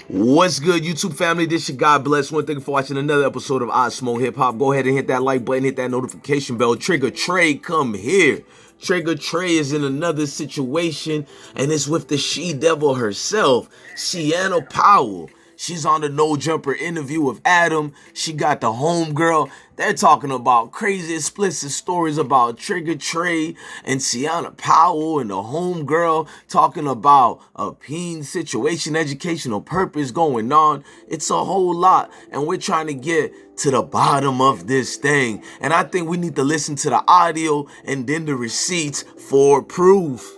What's good, YouTube family? This your God Bless One. Thank you for watching another episode of I Smoke Hip Hop. Go ahead and hit that like button, hit that notification bell. Trigger Trey, come here. Trigger Trey is in another situation, and it's with the she-devil herself, Celina Powell. She's on the No Jumper interview with Adam. She got the homegirl. They're talking about crazy explicit stories about Trigger Trey and Celina Powell and the homegirl talking about a peen situation, educational purpose going on. It's a whole lot, and we're trying to get to the bottom of this thing. And I think we need to listen to the audio and then the receipts for proof.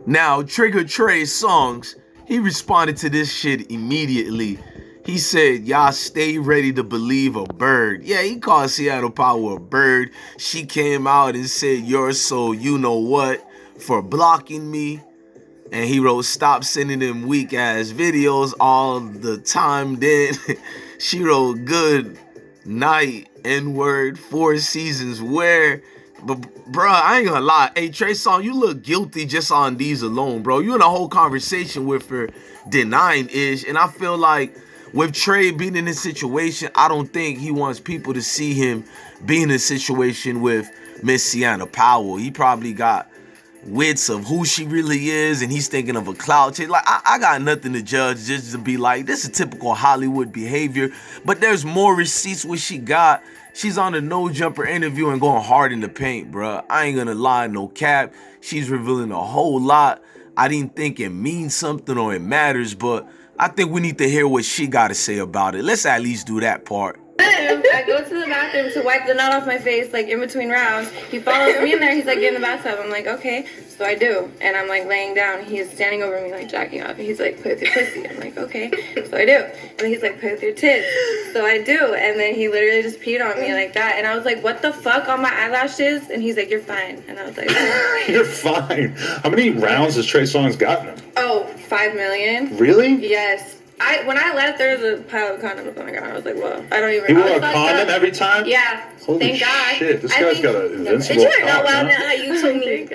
Now, Trigger Trey Songz, he responded to this shit immediately. He said, y'all stay ready to believe a bird. Yeah, he called Celina Powell a bird. She came out and said, you're so you know what for blocking me. And he wrote, stop sending them weak ass videos all the time. Then she wrote, good night, N-word, 4 seasons where. But bro, I ain't gonna lie. Hey, Trey Songz, you look guilty just on these alone, bro. You in a whole conversation with her denying ish. And I feel like with Trey being in this situation, I don't think he wants people to see him being in a situation with Miss Celina Powell. He probably got wits of who she really is, and he's thinking of a clout chase. Like, I got nothing to judge, just to be like, this is typical Hollywood behavior. But there's more receipts what she got. She's on the No Jumper interview and going hard in the paint, bruh. I ain't gonna lie, no cap. She's revealing a whole lot. I didn't think it means something or it matters, but I think we need to hear what she got to say about it. Let's at least do that part. I go to the bathroom to wipe the nut off my face, like in between rounds. He follows me in there. He's like, get in the bathtub. I'm like, okay. So I do. And I'm like laying down. He's standing over me, like jacking off. He's like, play with your pussy. I'm like, okay. So I do. And then he's like, play with your tits. So I do. And then he literally just peed on me like that. And I was like, what the fuck on my eyelashes? And he's like, you're fine. And I was like, you're fine. How many rounds has Trey Songz gotten him? Oh, 5 million. Really? Yes. When I left, there was a pile of condoms on the ground. I was like, well, I don't even. He wore a condom every time? Yeah. Holy Thank God. shit, this guy's got an invincible Did you know cock, well huh? how you told me?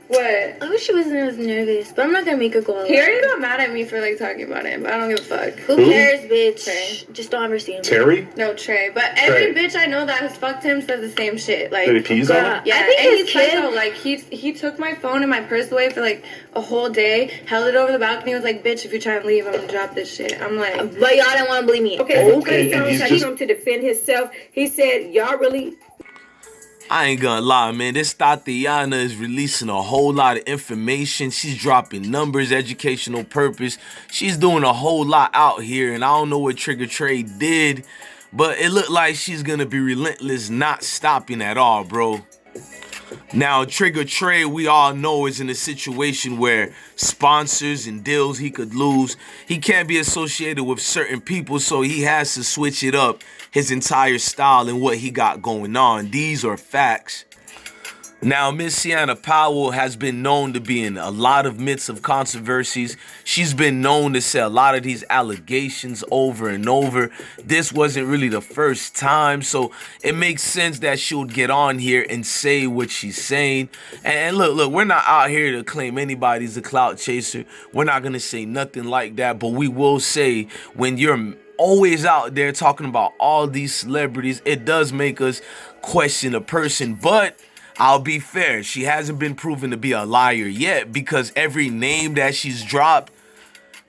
What? I wish she wasn't as nervous, but I'm not gonna make her go out. He already got mad at me for like talking about it, but I don't give a fuck. Who cares, bitch? Trey. Just don't ever see him. Terry? No, Trey. But every bitch I know that has fucked him says the same shit. Like, did he pees on him? Yeah, I think and his he's kid. psycho. Like he took my phone and my purse away for like a whole day, held it over the balcony, was like, bitch, if you try and leave, I'm gonna drop this shit. I'm like, But y'all don't want to believe me. Okay, so Okay, Trey and Songz he's had just- come to defend himself. He said, y'all really... I ain't gonna lie, man. This Tatiana is releasing a whole lot of information. She's dropping numbers, educational purpose. She's doing a whole lot out here, and I don't know what Trigger Trey did, but it looked like she's gonna be relentless, not stopping at all, bro. Now, Trigger Trey, we all know, is in a situation where sponsors and deals he could lose. He can't be associated with certain people, so he has to switch it up, his entire style and what he got going on. These are facts. Now, Miss Celina Powell has been known to be in a lot of midst of controversies. She's been known to say a lot of these allegations over and over. This wasn't really the first time, so it makes sense that she would get on here and say what she's saying. And look, we're not out here to claim anybody's a clout chaser. We're not going to say nothing like that, but we will say when you're always out there talking about all these celebrities, it does make us question a person. But I'll be fair, she hasn't been proven to be a liar yet, because every name that she's dropped,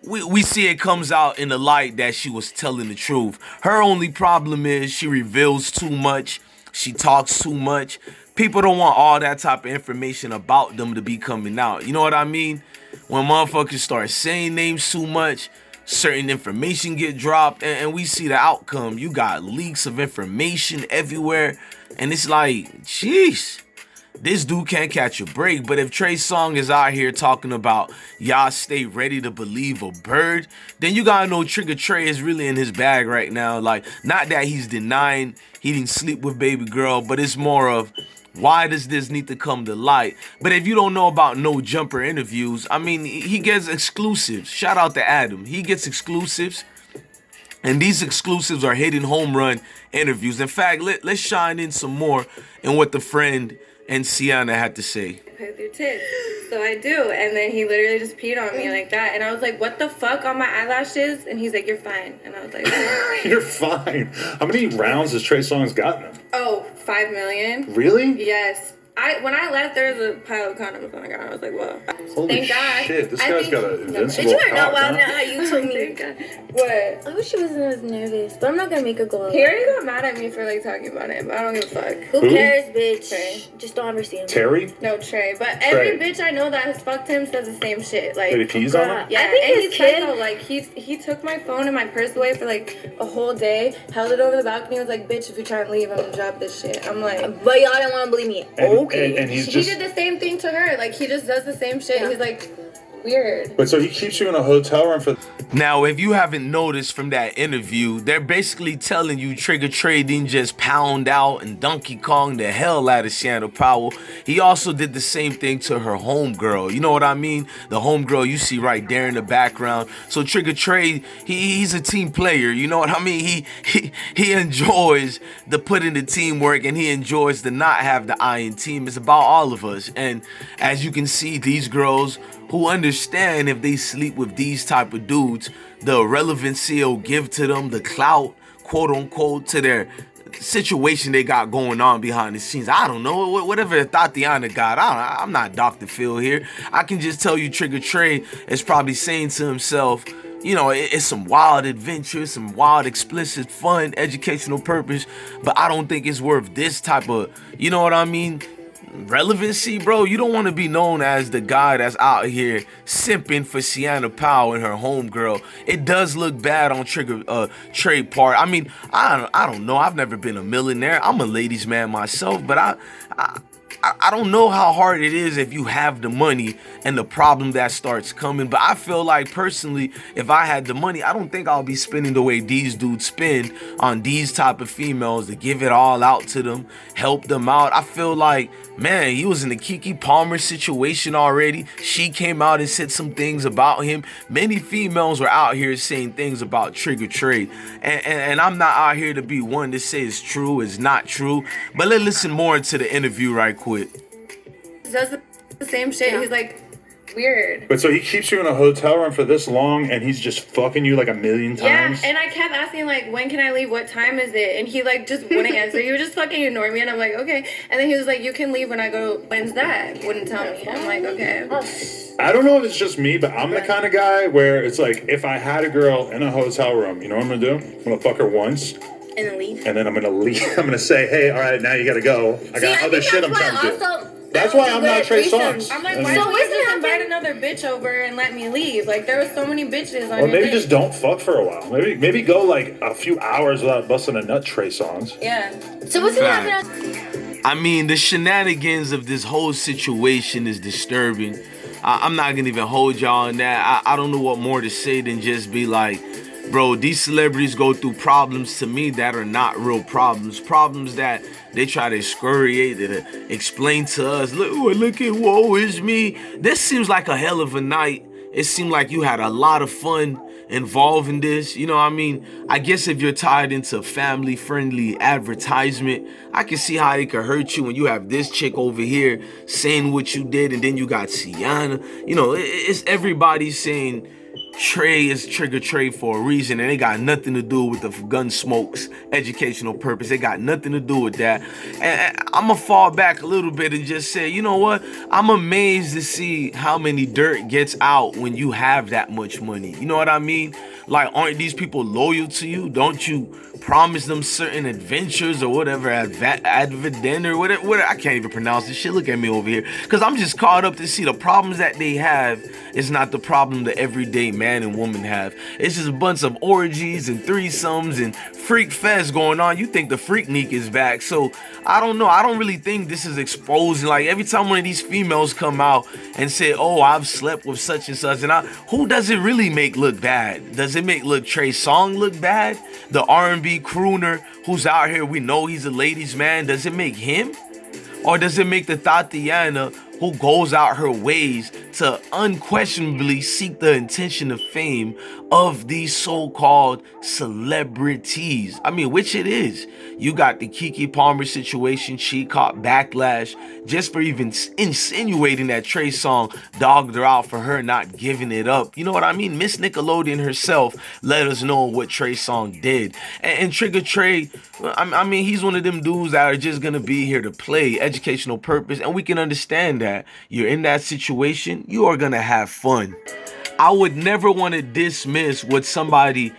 we see it comes out in the light that she was telling the truth. Her only problem is she reveals too much, she talks too much. People don't want all that type of information about them to be coming out. You know what I mean? When motherfuckers start saying names too much, certain information get dropped, and we see the outcome. You got leaks of information everywhere, and it's like, jeez. This dude can't catch a break. But if Trey Songz is out here talking about y'all stay ready to believe a bird, then you gotta know Trigger Trey is really in his bag right now. Like, not that he's denying he didn't sleep with baby girl, but it's more of, why does this need to come to light? But if you don't know about No Jumper interviews, I mean, he gets exclusives. Shout out to Adam. He gets exclusives. And these exclusives are hitting home run interviews. In fact, let's shine in some more in what the friend and Celina had to say. play with your tits. So I do. And then he literally just peed on me like that. And I was like, what the fuck on my eyelashes? And he's like, you're fine. And I was like, oh. You're fine. How many rounds has Trey Songz gotten him? Oh, 5 million. Really? Yes. When I left, there was a pile of condoms on the ground. I was like, whoa. Holy Thank God. shit, this guy's got an invincible Did you not cock, wild huh? out how you told me? What? I wish she wasn't as nervous, but I'm not gonna make her go out. He already got mad at me for like talking about it, but I don't give a fuck. Who cares, bitch? Trey. Just don't ever see him. Terry? No, Trey. But every bitch I know that has fucked him says the same shit. Like, Wait, he pees on him? yeah, I think and his he's kid- psycho. Like, he took my phone and my purse away for like a whole day, held it over the balcony, was like, bitch, if you try and leave, I'm gonna drop this shit. I'm like, But y'all didn't want to believe me. Okay. And he's he just... did the same thing to her. Like, he just does the same shit. Yeah. He's like, weird. But so he keeps you in a hotel room for... Now, if you haven't noticed from that interview, they're basically telling you Trigger Trey didn't just pound out and Donkey Kong the hell out of Celina Powell. He also did the same thing to her homegirl. You know what I mean? The homegirl you see right there in the background. So Trigger Trey, he's a team player. You know what I mean? He enjoys the put in the teamwork, and he enjoys to not have the iron team. It's about all of us. And as you can see, these girls who understand if they sleep with these type of dudes, the relevancy it'll give to them, the clout, quote unquote, to their situation they got going on behind the scenes. I don't know, whatever Tatiana got. I'm not Dr. Phil here. I can just tell you Trigger Trey is probably saying to himself, you know, it's some wild adventure, some wild, explicit, fun, educational purpose, but I don't think it's worth this type of, you know what I mean, relevancy, bro. You don't want to be known as the guy that's out here simping for Celina Powell and her homegirl. It does look bad on Trey part. I mean, I don't know. I've never been a millionaire. I'm a ladies' man myself, but I don't know how hard it is if you have the money and the problem that starts coming. But I feel like personally, if I had the money, I don't think I'll be spending the way these dudes spend on these type of females to give it all out to them, help them out. I feel like, man, he was in the Keke Palmer situation already. She came out and said some things about him. Many females were out here saying things about Trigger Trey. And I'm not out here to be one to say it's true, it's not true. But let's listen more into the interview right quick. He does the same shit. He's like, weird. But so he keeps you in a hotel room for this long, and he's just fucking you like a million times? Yeah, and I kept asking, like, when can I leave? What time is it? And he, like, just wouldn't answer. He would just fucking ignore me, and I'm like, okay. And then he was like, you can leave when I go. When's that? Wouldn't tell me. I'm like, okay. I don't know if it's just me, but I'm the kind of guy where it's like, if I had a girl in a hotel room, you know what I'm gonna do? I'm gonna fuck her once. And then leave. And then I'm gonna leave. I'm gonna say, hey, all right, now you gotta go. I got other shit I'm trying to do. That's why I'm not Trey Songz. I'm like, why don't you just invite another bitch over and let me leave? Like, there were so many bitches on Or your maybe thing. just don't fuck for a while. Maybe go like a few hours without busting a nut, Trey Songz. Yeah. So what's gonna happen? I mean, the shenanigans of this whole situation is disturbing. I'm not gonna even hold y'all on that. I don't know what more to say than just be like, bro, these celebrities go through problems to me that are not real problems. Problems that they try to excoriate and explain to us. Look at woe is me. This seems like a hell of a night. It seemed like you had a lot of fun involved in this. You know what I mean? I guess if you're tied into family-friendly advertisement, I can see how it could hurt you when you have this chick over here saying what you did, and then you got Celina. You know, it's everybody saying Trey is Trigger Trey for a reason, and it got nothing to do with the gun smokes educational purpose. It got nothing to do with that. And I'm gonna fall back a little bit and just say, you know what? I'm amazed to see how many dirt gets out when you have that much money. You know what I mean? Like, aren't these people loyal to you? Don't you promise them certain adventures or whatever, advent or whatever? I can't even pronounce this shit. Look at me over here, because I'm just caught up to see the problems that they have is not the problem the everyday man and woman have. It's just a bunch of orgies and threesomes and freak fest going on. You think the Freaknik is back. So I don't know. I don't really think this is exposing. Like, every time one of these females come out and say, oh, I've slept with such and such, and who does it really make look bad? Does it make Trey Songz look bad? The R&B crooner who's out here, we know he's a ladies' man. Does it make him? Or does it make the Tatiana who goes out her ways to unquestionably seek the attention of fame of these so-called celebrities. I mean, which it is. You got the Keke Palmer situation. She caught backlash just for even insinuating that Trey Songz dogged her out for her not giving it up. You know what I mean? Miss Nickelodeon herself let us know what Trey Songz did. And Trigger Trey, I mean, he's one of them dudes that are just gonna be here to play educational purpose, and we can understand that. You're in that situation, you are gonna have fun. I would never want to dismiss what somebody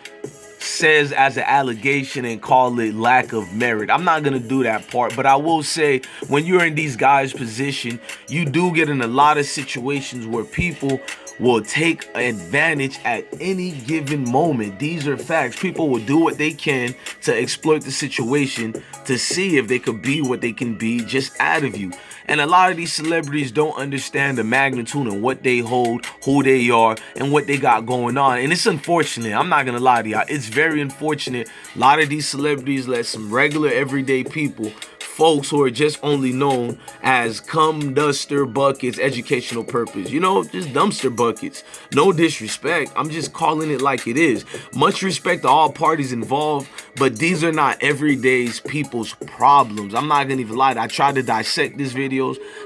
says as an allegation and call it lack of merit. I'm not gonna do that part, but I will say when you're in these guys' position, you do get in a lot of situations where people will take advantage at any given moment. These are facts. People will do what they can to exploit the situation to see if they could be what they can be just out of you. And a lot of these celebrities don't understand the magnitude of what they hold, who they are, and what they got going on. And it's unfortunate. I'm not gonna lie to y'all. It's very unfortunate. A lot of these celebrities let some regular everyday people, folks who are just only known as cum duster buckets, educational purpose, you know, just dumpster buckets. No disrespect, I'm just calling it like it is. Much respect to all parties involved, but these are not everyday's people's problems. I'm not gonna even lie. I try to dissect these videos.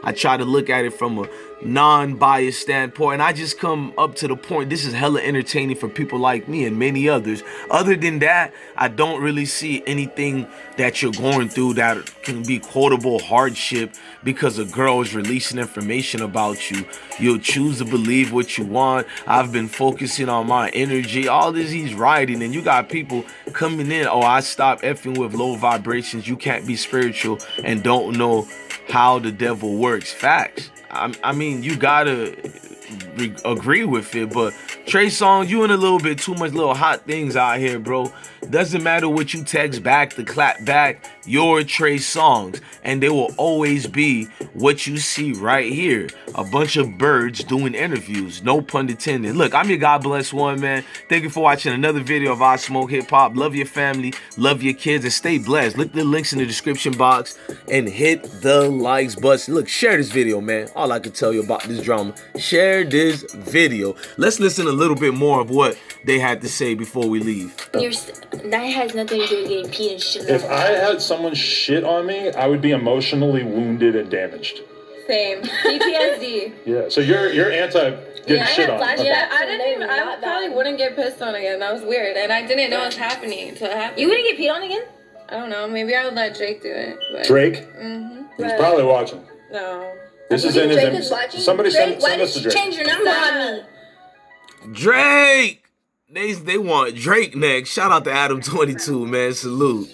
I try to look at it from a non-biased standpoint, and I just come up to the point, this is hella entertaining for people like me and many others. Other than that, I don't really see anything that you're going through that can be quotable hardship because a girl is releasing information about you. You'll choose to believe what you want. I've been focusing on my energy. All this he's writing, and you got people coming in, oh, I stopped effing with low vibrations. You can't be spiritual and don't know how the devil works. Facts. I mean, you gotta agree with it, but Trey Songz, you in a little bit too much little hot things out here, bro. Doesn't matter what you text back, the clap back, you're Trey Songz, and they will always be what you see right here. A bunch of birds doing interviews, no pun intended. Look, I'm your God Bless One, man. Thank you for watching another video of I Smoke Hip Hop. Love your family, love your kids, and stay blessed. Look at the links in the description box and hit the likes button. Look, share this video, man. All I can tell you about this drama, share this video. Let's listen a little bit more of what they had to say before we leave. That has nothing to do with getting peed and shit. If I had someone shit on me, I would be emotionally wounded and damaged. Same. PTSD. Yeah, so you're anti getting shit on. Okay. Yeah, I probably wouldn't get pissed on again. That was weird, and I didn't know it was happening until it happened. You wouldn't get peed on again? I don't know. Maybe I would let Drake do it. But... Drake? Mm-hmm. He's probably watching. No. This is in his. Somebody send us to Drake. Change your number on me. Drake! They want Drake next. Shout out to Adam22, man. Salute.